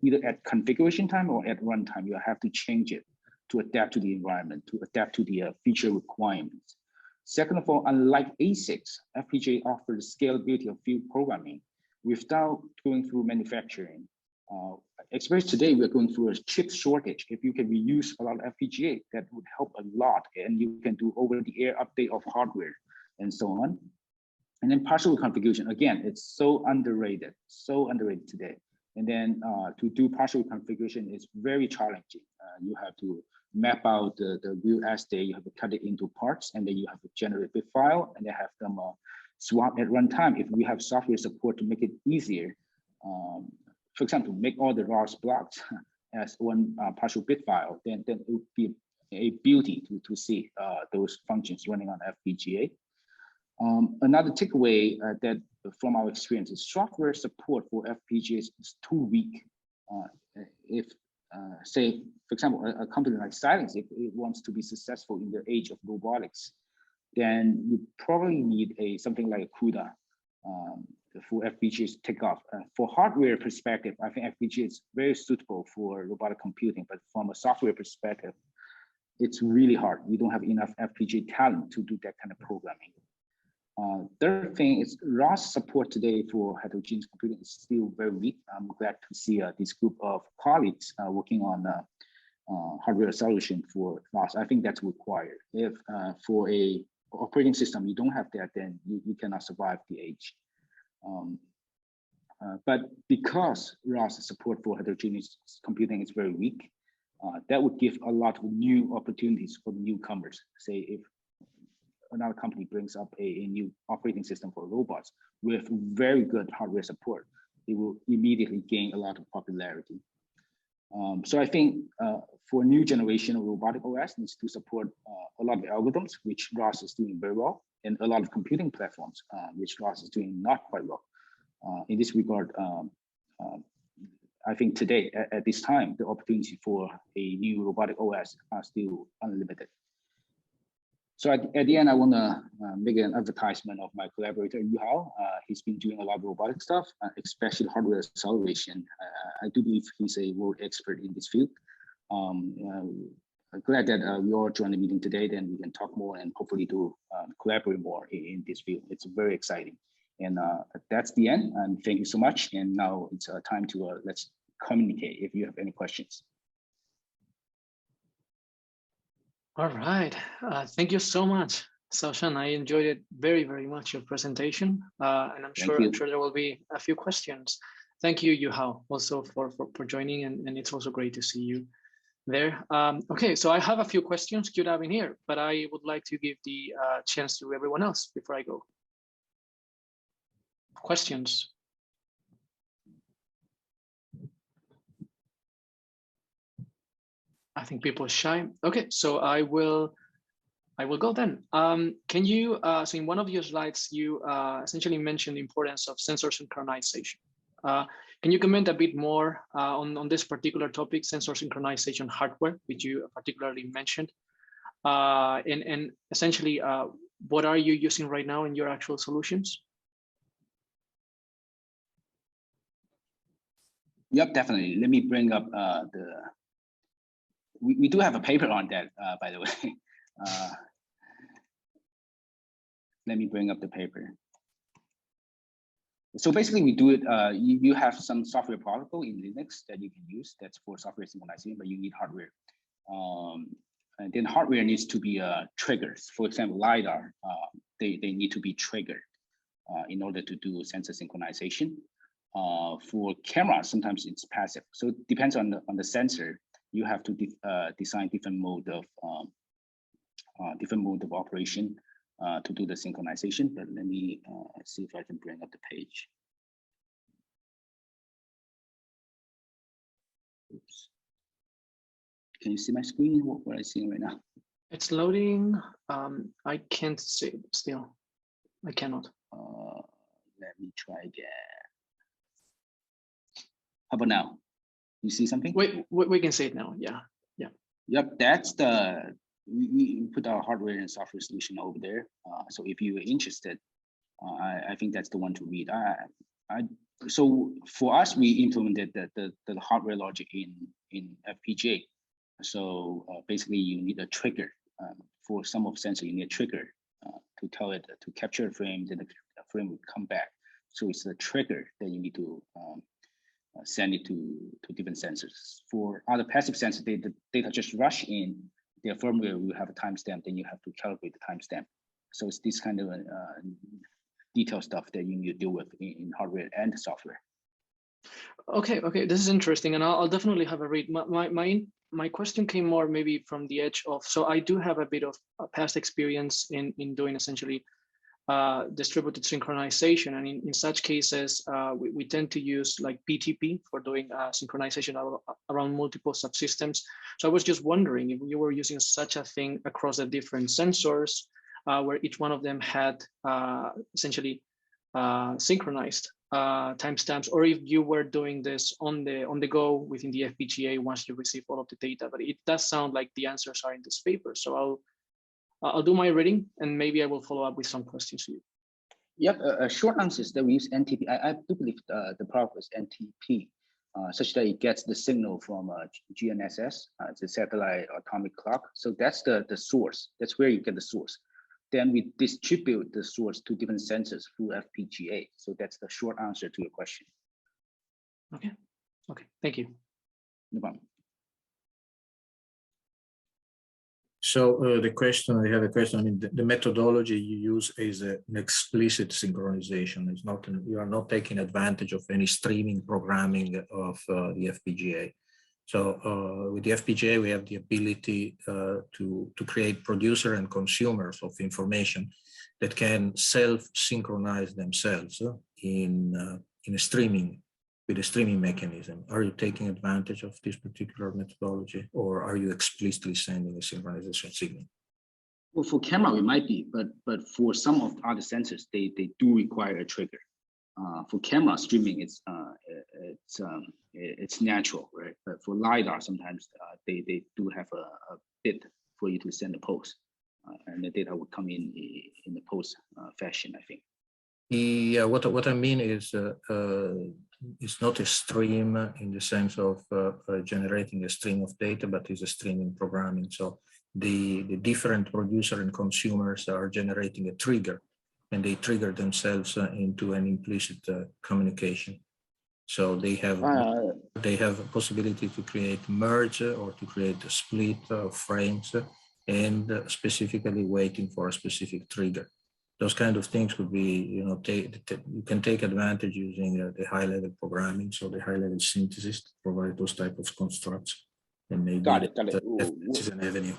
Either at configuration time or at runtime, you have to change it to adapt to the environment, to adapt to the feature requirements. Second of all, unlike ASICs, FPGA offers scalability of field programming without going through manufacturing. Especially today, we're going through a chip shortage. If you can reuse a lot of FPGA, that would help a lot, and you can do over-the-air update of hardware and so on. And then partial configuration, again, it's so underrated today. And then to do partial configuration is very challenging. You have to map out the real estate, you have to cut it into parts, and then you have to generate bit file, and then have them swap at runtime. If we have software support to make it easier, for example, make all the ROS blocks as one partial bit file, then it would be a beauty to see those functions running on FPGA. Another takeaway that from our experience is software support for FPGAs is too weak. If, say, for example, a company like Xilinx, if it wants to be successful in the age of robotics, then you probably need something like a CUDA for FPGAs to take off. For hardware perspective, I think FPGA is very suitable for robotic computing, but from a software perspective, it's really hard. You don't have enough FPGA talent to do that kind of programming. Third thing is ROS support today for heterogeneous computing is still very weak. I'm glad to see this group of colleagues working on hardware solution for ROS. I think that's required. If for a operating system you don't have that, then you cannot survive the age. But because ROS support for heterogeneous computing is very weak, that would give a lot of new opportunities for newcomers. Say if another company brings up a new operating system for robots with very good hardware support, it will immediately gain a lot of popularity. So I think for new generation of robotic OS needs to support a lot of algorithms, which ROS is doing very well, and a lot of computing platforms, which ROS is doing not quite well. In this regard, I think today, at this time, the opportunity for a new robotic OS are still unlimited. So at the end, I want to make an advertisement of my collaborator, Yuhao. He's been doing a lot of robotic stuff, especially hardware acceleration. I do believe he's a world expert in this field. I'm glad that we all joined the meeting today, then we can talk more and hopefully do collaborate more in this field. It's very exciting. And that's the end, and thank you so much. And now it's time to let's communicate if you have any questions. All right, thank you so much, Shaoshan. I enjoyed it very, very much, your presentation, and I'm sure there will be a few questions. Thank you, Yuhao, also for joining, and it's also great to see you there. Okay, so I have a few questions queued up in here, but I would like to give the chance to everyone else before I go. Questions? I think people are shy. Okay, so I will go then. Can you, so in one of your slides, you essentially mentioned the importance of sensor synchronization. Can you comment a bit more on this particular topic, sensor synchronization hardware, which you particularly mentioned? And essentially, what are you using right now in your actual solutions? Yep, definitely. Let me bring up we do have a paper on that, by the way. Let me bring up the paper. So basically we do it, you have some software protocol in Linux that you can use that's for software synchronization, but you need hardware. And then hardware needs to be triggers. For example, LiDAR, they need to be triggered in order to do sensor synchronization. For cameras, sometimes it's passive. So it depends on the sensor. You have to design different mode of operation to do the synchronization. But let me see if I can bring up the page. Oops. Can you see my screen? What I'm seeing right now? It's loading. I can't see it still. I cannot. Let me try again. How about now? You see something? Wait, we can see it now. Yeah, yeah. Yep, that's we put our hardware and software solution over there. So if you're interested, I think that's the one to read. So for us, we implemented the hardware logic in FPGA. So basically, you need a trigger for some of sensor. You need a trigger to tell it to capture a frame, then the frame will come back. So it's the trigger that you need to send it to different sensors. For other passive sensors, the data just rush in. Their firmware will have a timestamp. Then you have to calibrate the timestamp. So it's this kind of detailed stuff that you need to deal with in hardware and software. Okay, this is interesting, and I'll definitely have a read. My question came more maybe from the edge of, so I do have a bit of past experience in doing essentially distributed synchronization, and in such cases, we tend to use like BTP for doing synchronization around multiple subsystems. So I was just wondering if you were using such a thing across the different sensors, where each one of them had essentially synchronized timestamps, or if you were doing this on the go within the FPGA once you receive all of the data. But it does sound like the answers are in this paper. So I'll do my reading, and maybe I will follow up with some questions to you. Yep, a short answer is that we use NTP. I do believe the product is NTP, such that it gets the signal from GNSS, the satellite atomic clock. So that's the source. That's where you get the source. Then we distribute the source to different sensors through FPGA. So that's the short answer to your question. Okay, thank you. No problem. So I have a question. I mean, the methodology you use is an explicit synchronization. It's not, you are not taking advantage of any streaming programming of the FPGA. So with the FPGA, we have the ability to create producer and consumers of information that can self-synchronize themselves in a streaming, with a streaming mechanism. Are you taking advantage of this particular methodology, or are you explicitly sending a synchronization signal? Well, for camera, we might be, but for some of the other sensors, they do require a trigger. For camera streaming, it's natural, right? But for LiDAR, sometimes they do have a bit for you to send a pulse, and the data will come in the pulse fashion, I think. Yeah, what I mean is it's not a stream in the sense of generating a stream of data, but it's a stream in programming. So the different producer and consumers are generating a trigger, and they trigger themselves into an implicit communication. So they have a possibility to create merge or to create a split of frames, and specifically waiting for a specific trigger. Those kind of things could be, you can take advantage using the high-level programming, so the high-level synthesis to provide those type of constructs. And maybe got it. This is an avenue.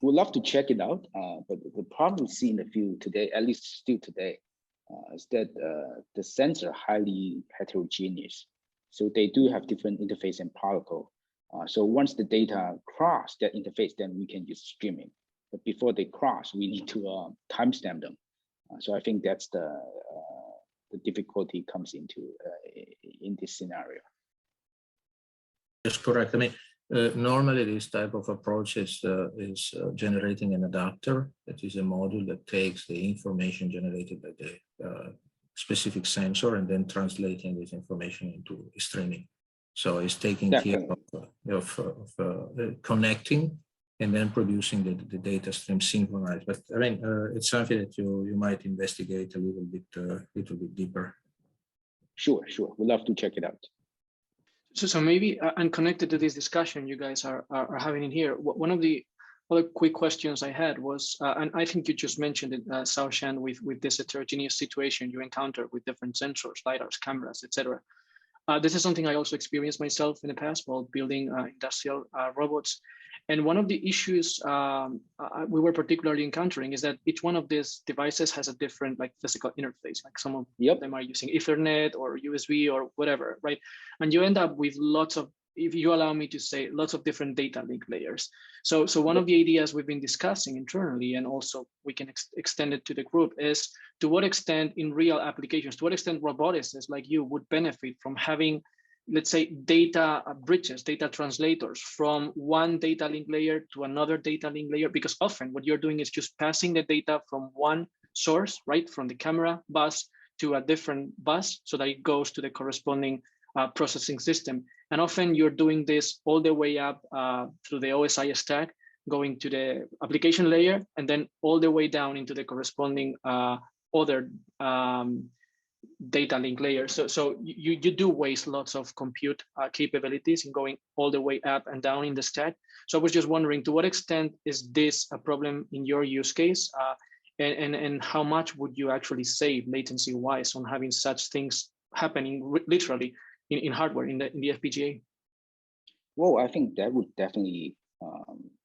We'd love to check it out, but the problem we see in the field today, at least still today, is that the sensors are highly heterogeneous. So they do have different interface and protocol. So once the data cross that interface, then we can use streaming. But before they cross, we need to timestamp them. So I think that's the difficulty comes into in this scenario. That's correct. I mean, normally this type of approach is generating an adapter, that is a module that takes the information generated by the specific sensor and then translating this information into streaming. So it's taking care of connecting and then producing the data stream synchronized. But I mean, it's something that you might investigate a little bit deeper. Sure. We'd love to check it out. So maybe, and connected to this discussion you guys are having in here, one of the other quick questions I had was, and I think you just mentioned it, Shaoshan, with this heterogeneous situation you encounter with different sensors, lidars, cameras, etc. This is something I also experienced myself in the past while building industrial robots. And one of the issues we were particularly encountering is that each one of these devices has a different physical interface. Like some of them are using Ethernet or USB or whatever, right? And you end up with lots of, if you allow me to say, lots of different data link layers. So one of the ideas we've been discussing internally, and also we can extend it to the group, is to what extent in real applications, to what extent roboticists like you would benefit from having, let's say, data bridges, data translators from one data link layer to another data link layer, because often what you're doing is just passing the data from one source, right, from the camera bus to a different bus so that it goes to the corresponding processing system. And often you're doing this all the way up through the OSI stack, going to the application layer, and then all the way down into the corresponding other data link layer. So you do waste lots of compute capabilities in going all the way up and down in the stack. So I was just wondering, to what extent is this a problem in your use case? And how much would you actually save latency wise on having such things happening literally in hardware, in the FPGA? Well, I think that would definitely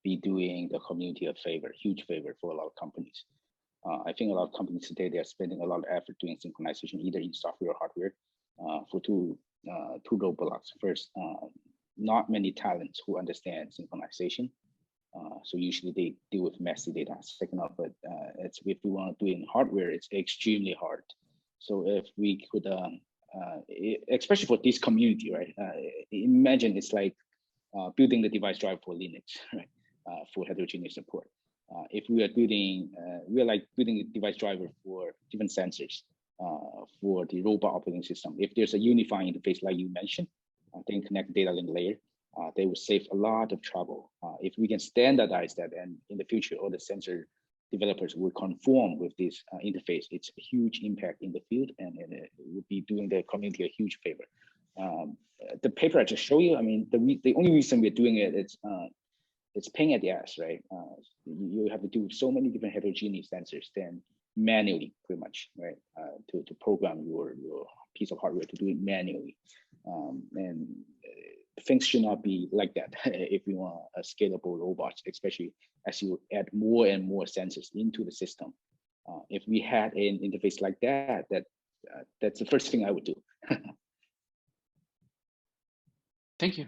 be doing the community a favor, huge favor for a lot of companies. I think a lot of companies today, they're spending a lot of effort doing synchronization, either in software or hardware, for two roadblocks. First, not many talents who understand synchronization. So usually they deal with messy data. Second off, but if you want to do it in hardware, it's extremely hard. So if we could, especially for this community, right? Imagine it's like building the device driver for Linux, right? For heterogeneous support. If we are building, we're like building a device driver for different sensors for the robot operating system. If there's a unifying interface like you mentioned, then connect data link layer, they will save a lot of trouble. If we can standardize that, and in the future, all the sensor developers will conform with this interface, it's a huge impact in the field, and it would be doing the community a huge favor. The paper I just showed you, I mean, the only reason we're doing it is it's pain at the ass, right? You have to do so many different heterogeneous sensors then manually, pretty much, right? To program your piece of hardware to do it manually. And things should not be like that if you want a scalable robot, especially as you add more and more sensors into the system. If we had an interface like that, that's the first thing I would do. Thank you.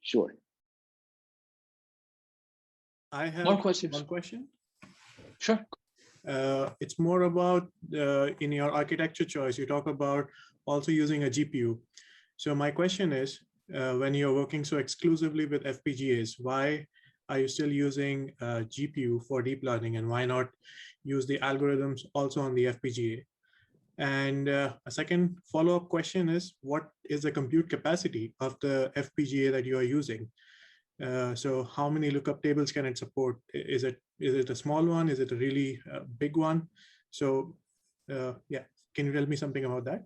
Sure. I have more questions. One question. Sure. It's more about in your architecture choice, you talk about also using a GPU. So my question is, when you're working so exclusively with FPGAs, why are you still using GPU for deep learning, and why not use the algorithms also on the FPGA? And a second follow-up question is, what is the compute capacity of the FPGA that you are using? So how many lookup tables can it support? Is it a small one? Is it a really big one? So yeah, can you tell me something about that?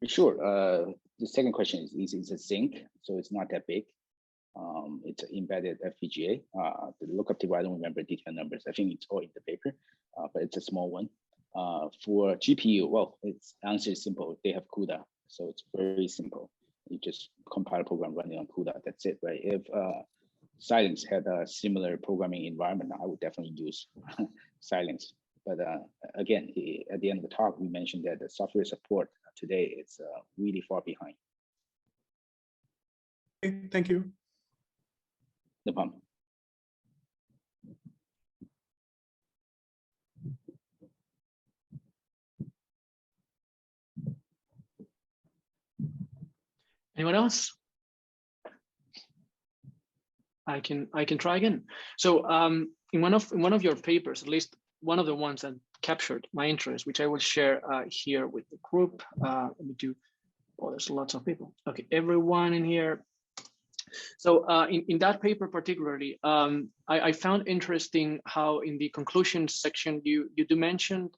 Sure. The second question is easy. It's a Zinc, so it's not that big. It's an embedded FPGA. The lookup table, I don't remember detailed numbers. I think it's all in the paper, but it's a small one. For GPU, well, its answer is simple. They have CUDA, so it's very simple. You just compile a program running on CUDA. That's it, right? If Xilinx had a similar programming environment, I would definitely use Xilinx. But again, at the end of the talk, we mentioned that the software support today is really far behind. Thank you. No problem. Anyone else? I can try again. So in one of your papers, at least one of the ones that captured my interest, which I will share here with the group. Let me do. Oh, there's lots of people. Okay, everyone in here. So in that paper particularly, I found interesting how in the conclusions section you do mention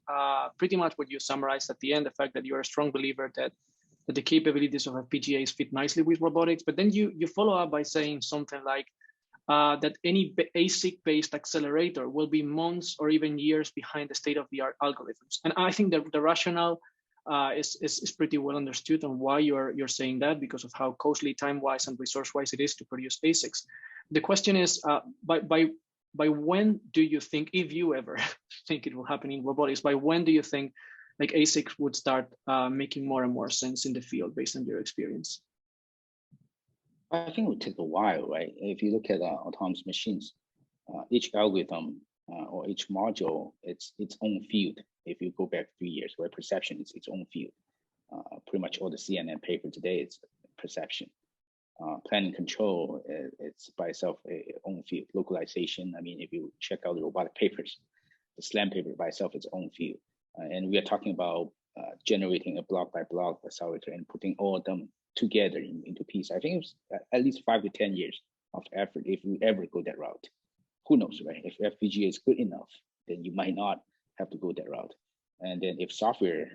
pretty much what you summarized at the end, the fact that you're a strong believer that the capabilities of FPGAs fit nicely with robotics, but then you follow up by saying something like that any ASIC-based accelerator will be months or even years behind the state-of-the-art algorithms. And I think that the rationale is pretty well understood on why you're saying that, because of how costly time-wise and resource-wise it is to produce ASICs. The question is, by when do you think, if you ever think it will happen in robotics, by when do you think like ASICs would start making more and more sense in the field based on your experience? I think it would take a while, right? If you look at autonomous machines, each algorithm or each module, it's its own field. If you go back 3 years, where perception is its own field. Pretty much all the CNN paper today is perception. Planning control, it's by itself its own field. Localization, I mean, if you check out the robotic papers, the SLAM paper by itself is its own field. And we are talking about generating a block by block accelerator and putting all of them together into piece. I think it's at least 5 to 10 years of effort if you ever go that route. Who knows, right? If FPGA is good enough, then you might not have to go that route. And then if software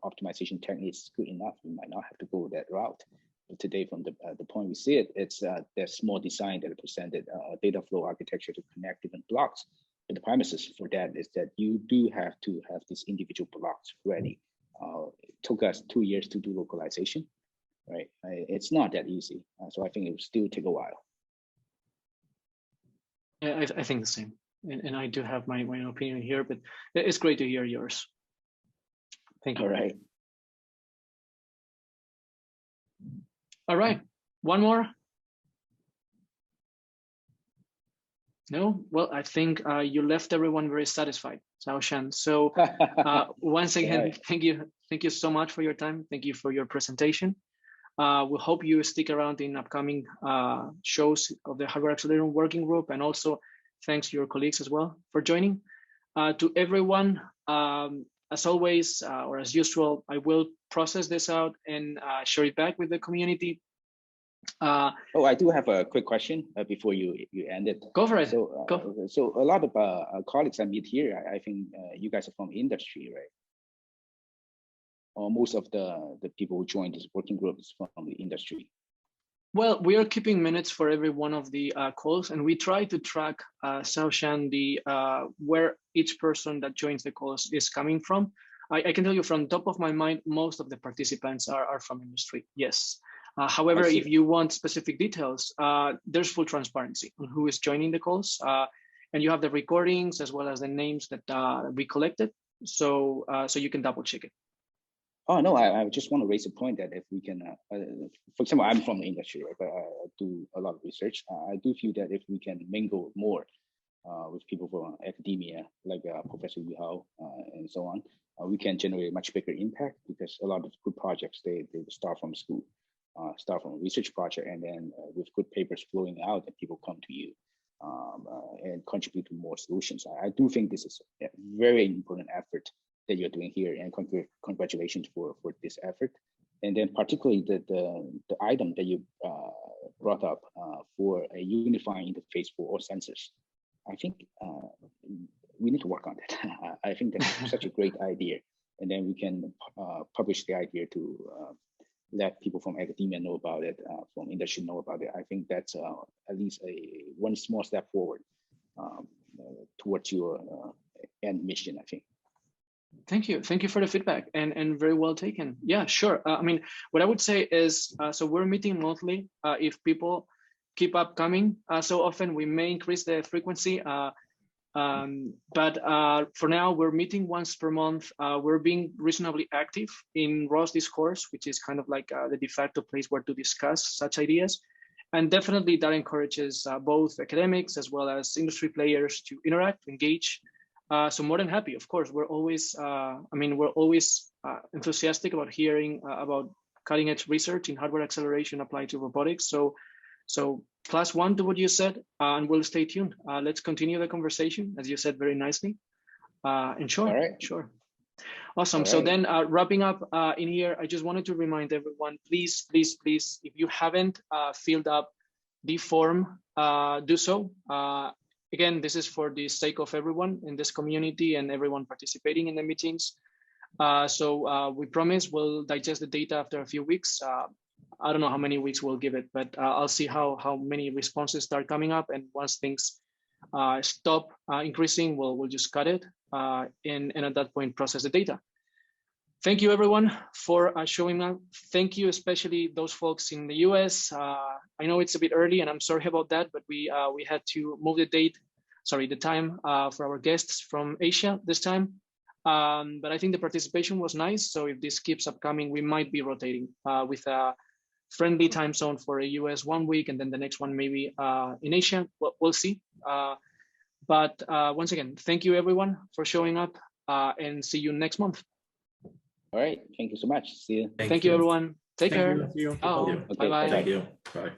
optimization techniques is good enough, you might not have to go that route. But today, from the point we see it, it's that small design that presented data flow architecture to connect different blocks. But the premises for that is that you do have to have these individual blocks ready. It took us 2 years to do localization, right? It's not that easy. So I think it will still take a while. Yeah, I think the same. And I do have my own opinion here, but it's great to hear yours. Thank you. All right. All right, one more. No, well, I think you left everyone very satisfied, Shaoshan. So once again, right. Thank you so much for your time. Thank you for your presentation. We hope you stick around in upcoming shows of the Hardware Accelerator Working Group, and also thanks to your colleagues as well for joining. To everyone, as always, or as usual, I will process this out and share it back with the community. Oh, I do have a quick question before you end it. Go for it. So a lot of colleagues I meet here, I think you guys are from industry, right? Or most of the people who joined this working group is from the industry. Well, we are keeping minutes for every one of the calls, and we try to track, Shaoshan, where each person that joins the calls is coming from. I can tell you from top of my mind, most of the participants are from industry, yes. However, if you want specific details, there's full transparency on who is joining the calls, and you have the recordings as well as the names that we collected, so you can double check it. Oh, no, I just want to raise a point that if we can, for example, I'm from the industry, right, but I do a lot of research. I do feel that if we can mingle more with people from academia, like Professor Yu and so on, we can generate a much bigger impact, because a lot of good projects, they start from school, start from a research project, and then with good papers flowing out, and people come to you and contribute to more solutions. I do think this is a very important effort that you're doing here, and congratulations for this effort. And then particularly the item that you brought up for a unifying interface for all sensors. I think we need to work on that. I think that's such a great idea. And then we can publish the idea to let people from academia know about it, from industry know about it. I think that's at least one small step forward towards your end mission, I think. Thank you for the feedback, and very well taken. Yeah, sure. I mean, what I would say is, so we're meeting monthly. If people keep up coming so often, we may increase the frequency. But for now, we're meeting once per month. We're being reasonably active in ROS discourse, which is kind of like the de facto place where to discuss such ideas. And definitely that encourages both academics as well as industry players to interact, to engage. So more than happy, of course. We're always, we're always enthusiastic about hearing about cutting edge research in hardware acceleration applied to robotics. So class one to what you said, and we'll stay tuned. Let's continue the conversation, as you said very nicely. And sure, all right. Sure. Awesome. All so right. Then wrapping up in here, I just wanted to remind everyone, please, if you haven't filled up the form, do so. Again, this is for the sake of everyone in this community and everyone participating in the meetings. So we promise we'll digest the data after a few weeks. I don't know how many weeks we'll give it, but I'll see how many responses start coming up. And once things stop increasing, we'll just cut it and at that point process the data. Thank you everyone for showing up. Thank you, especially those folks in the US. I know it's a bit early and I'm sorry about that, but we had to move the time for our guests from Asia this time. But I think the participation was nice. So if this keeps up coming, we might be rotating with a friendly time zone for a US 1 week and then the next one maybe in Asia. We'll see. But once again, thank you everyone for showing up and see you next month. All right. Thank you so much. See you. Thank you everyone. Take care. See you. Oh, okay, bye-bye. Thank you. Bye.